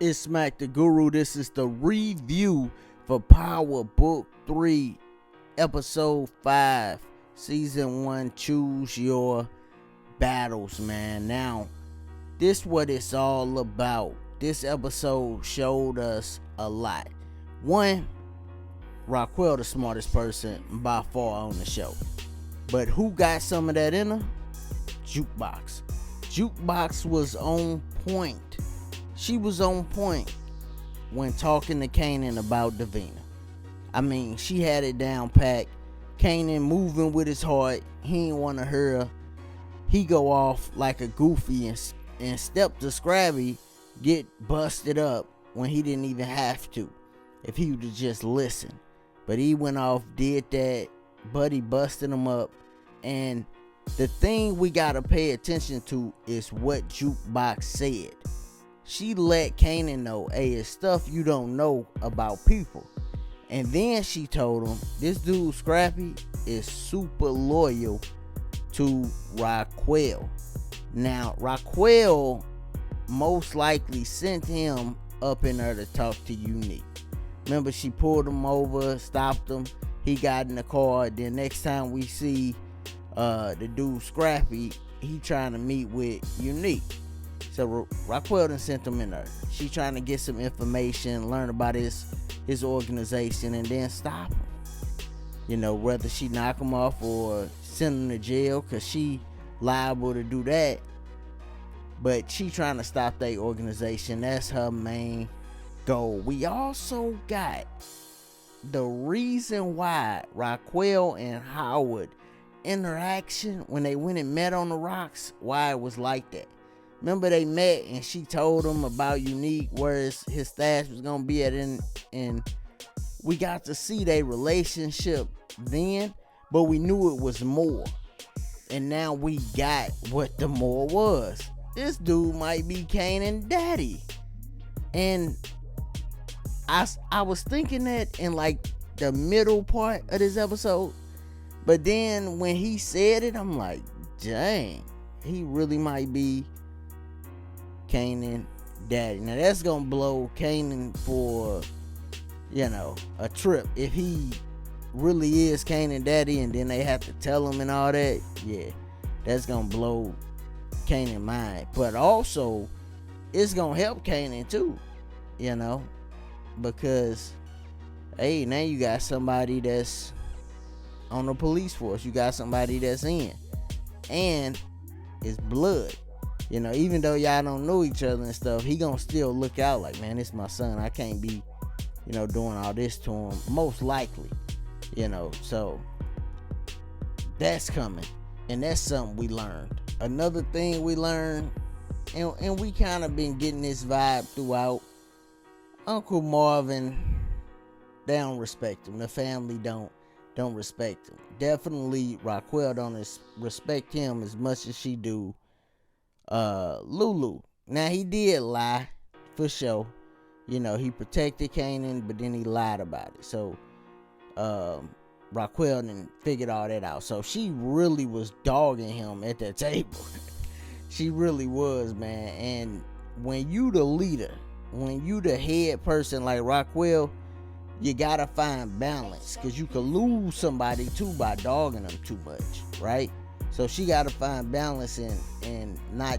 It's Smack the Guru. This is the review for Power Book 3, Episode 5, Season 1, Choose Your Battles, man. Now, this what it's all about. This episode showed us a lot. One, Raquel the smartest person by far on the show. But who got some of that in her? Jukebox. Jukebox was on point. She was on point when talking to Kanan about Davina. I mean, she had it down packed. Kanan moving with his heart. He ain't want to hear her. He go off like a goofy and step to Scrappy get busted up when he didn't even have to. If he would have just listened. But he went off, did that. Buddy busted him up. And the thing we got to pay attention to is what Jukebox said. She let Kanan know, hey, it's stuff you don't know about people. And then she told him, this dude Scrappy is super loyal to Raquel. Now, Raquel most likely sent him up in there to talk to Unique. Remember, she pulled him over, stopped him. He got in the car. Then next time we see the dude Scrappy, he trying to meet with Unique. So Raquel done sent him in there. She trying to get some information, learn about his organization, and then stop him. You know, whether she knock him off or send him to jail, because she liable to do that. But she trying to stop their organization. That's her main goal. We also got the reason why Raquel and Howard interaction when they went and met on the rocks, why it was like that. Remember they met and she told him about Unique, where his stash was going to be at, and we got to see their relationship then, but we knew it was more. And now we got what the more was. This dude might be Kanan daddy. And I was thinking that in like the middle part of this episode, but then when he said it, I'm like, dang, he really might be Kanan daddy. Now that's gonna blow Kanan for, you know, a trip. If he really is Kanan daddy and then they have to tell him and all that, yeah, that's gonna blow Kanan mind. But also it's gonna help Kanan too, you know, because hey, now you got somebody that's on the police force. You got somebody that's in, and it's blood. You know, even though y'all don't know each other and stuff, he gonna still look out like, man, it's my son. I can't be, you know, doing all this to him. Most likely, you know. So that's coming, and that's something we learned. Another thing we learned, and we kind of been getting this vibe throughout. Uncle Marvin, they don't respect him. The family don't respect him. Definitely Raquel don't respect him as much as she do Lulu. Now he did lie for sure. You know, he protected Kanan, but then he lied about it. So Raquel didn't figure all that out. So she really was dogging him at that table. She really was, man. And when you the leader, when you the head person like Raquel, you gotta find balance, because you could lose somebody too by dogging them too much, right? So she gotta find balance and not,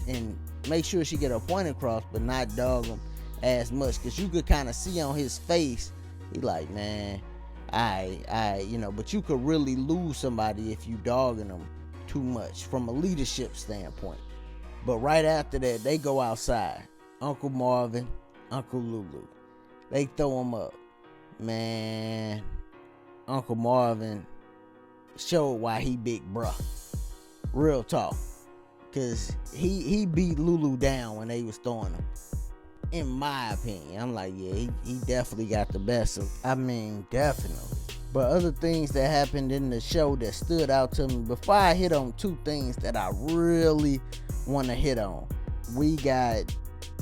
and make sure she get her point across, but not dog him as much, because you could kind of see on his face, he like, man, I you know. But you could really lose somebody if you dogging them too much from a leadership standpoint. But right after that, they go outside. Uncle Marvin, Uncle Lulu, they throw him up. Man, Uncle Marvin showed why he big bruh. Real talk. Cause he beat Lulu down when they was throwing him. In my opinion. I'm like, yeah, he definitely got the best of, I mean, definitely. But other things that happened in the show that stood out to me, before I hit on two things that I really want to hit on. We got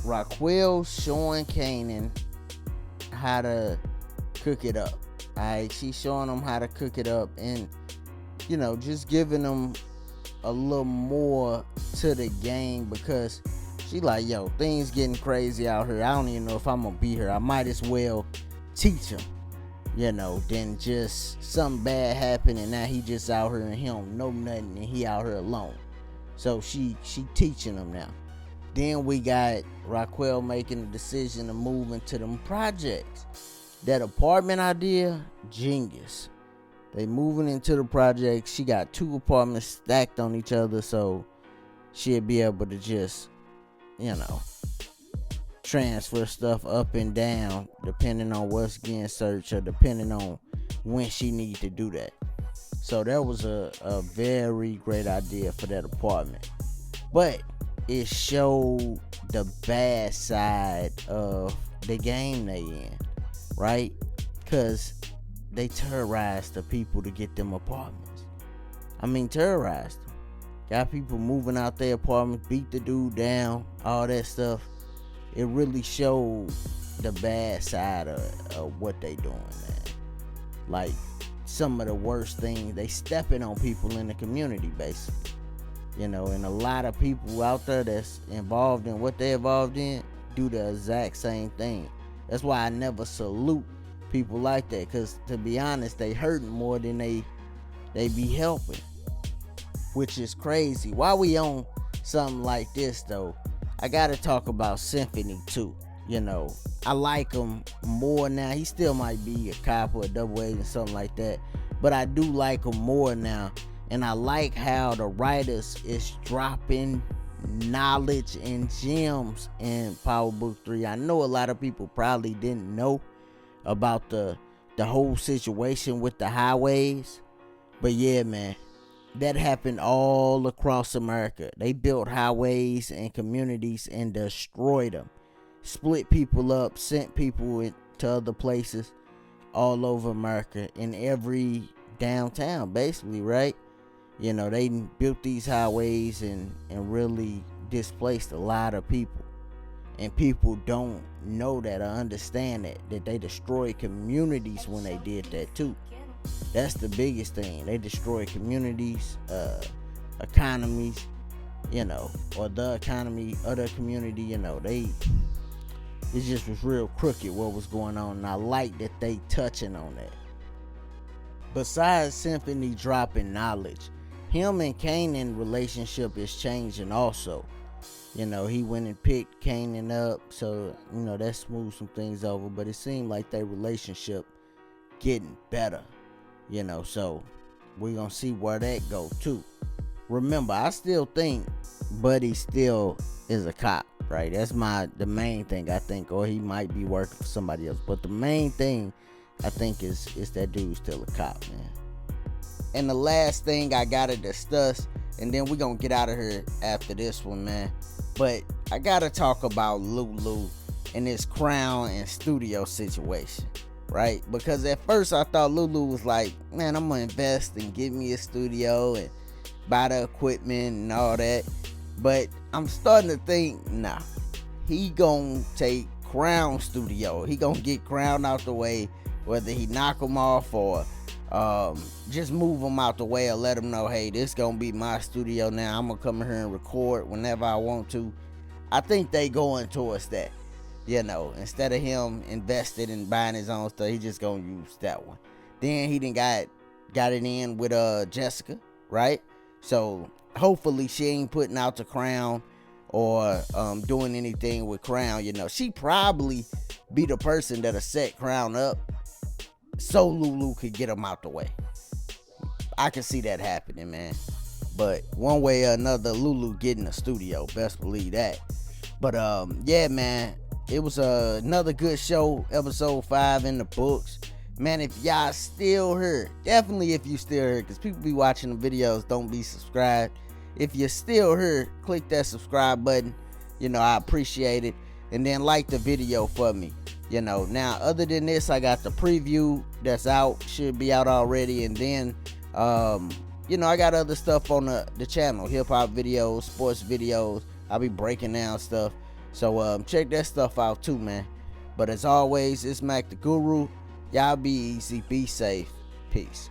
Raquel showing Kanan how to cook it up. Alright, she's showing them how to cook it up, and just giving them a little more to the game, because She like, yo, things getting crazy out here. I don't even know if I'm gonna be here. I might as well teach him, than just something bad happen and now he just out here and he don't know nothing and he out here alone. So she teaching him now. Then we got Raquel making the decision to move into them projects. That apartment idea, genius. They moving into the project. She got 2 apartments stacked on each other, so she'll be able to just, transfer stuff up and down depending on what's getting searched or depending on when she need to do that. So that was a very great idea for that apartment. But it showed the bad side of the game they in, right? Because they terrorized the people to get them apartments. I mean, terrorized them. Got people moving out their apartments, beat the dude down, all that stuff. It really showed the bad side of what they doing, man. Like, some of the worst things, they stepping on people in the community, basically. And a lot of people out there that's involved in what they're involved in do the exact same thing. That's why I never salute people like that, because to be honest, they hurting more than they be helping, which is crazy. While we on something like this though, I gotta talk about Symphony too. I like him more now. He still might be a cop or a double agent, something like that, but I do like him more now. And I like how the writers is dropping knowledge and gems in Power Book 3. I know a lot of people probably didn't know about the whole situation with the highways. But yeah, man, that happened all across America. They built highways and communities and destroyed them. Split people up, sent people to other places all over America, in every downtown, basically, right? They built these highways and really displaced a lot of people. And people don't know that or understand that they destroyed communities when they did that too. That's the biggest thing. They destroyed communities, economies, or the economy of the community. It just was real crooked what was going on. And I like that they touching on that. Besides Symphony dropping knowledge, him and Kanan relationship is changing also. He went and picked Kanan up, so that smoothed some things over. But it seemed like their relationship getting better. So we're gonna see where that go too. Remember, I still think Buddy still is a cop, right? That's the main thing I think, or he might be working for somebody else. But the main thing I think is that dude's still a cop, man. And the last thing I gotta discuss, and then we're gonna get out of here after this one, man. But I gotta talk about Lulu and this crown and studio situation, right? Because at first I thought Lulu was like, man, I'm gonna invest and get me a studio and buy the equipment and all that. But I'm starting to think, nah, he gonna take Crown Studio. He gonna get Crown out the way, whether he knock him off or just move them out the way, or let them know, hey, this gonna be my studio now. I'm gonna come here and record whenever I want to. I think they going towards that. Instead of him invested in buying his own stuff, he just gonna use that one. Then he done got it in with Jessica, right? So hopefully she ain't putting out the Crown or doing anything with Crown. She probably be the person that'll set Crown up so Lulu could get him out the way. I can see that happening, man. But one way or another, Lulu getting a studio, best believe that. But yeah, man, it was another good show, episode 5 in the books. Man, if y'all still here, definitely if you still here, because people be watching the videos, don't be subscribed. If you're still here, click that subscribe button. I appreciate it. And then like the video for me. Now other than this, I got the preview that's out, should be out already. And then I got other stuff on the channel, hip-hop videos, sports videos. I'll be breaking down stuff, so check that stuff out too, man. But as always, it's Mac the Guru. Y'all be easy, be safe, peace.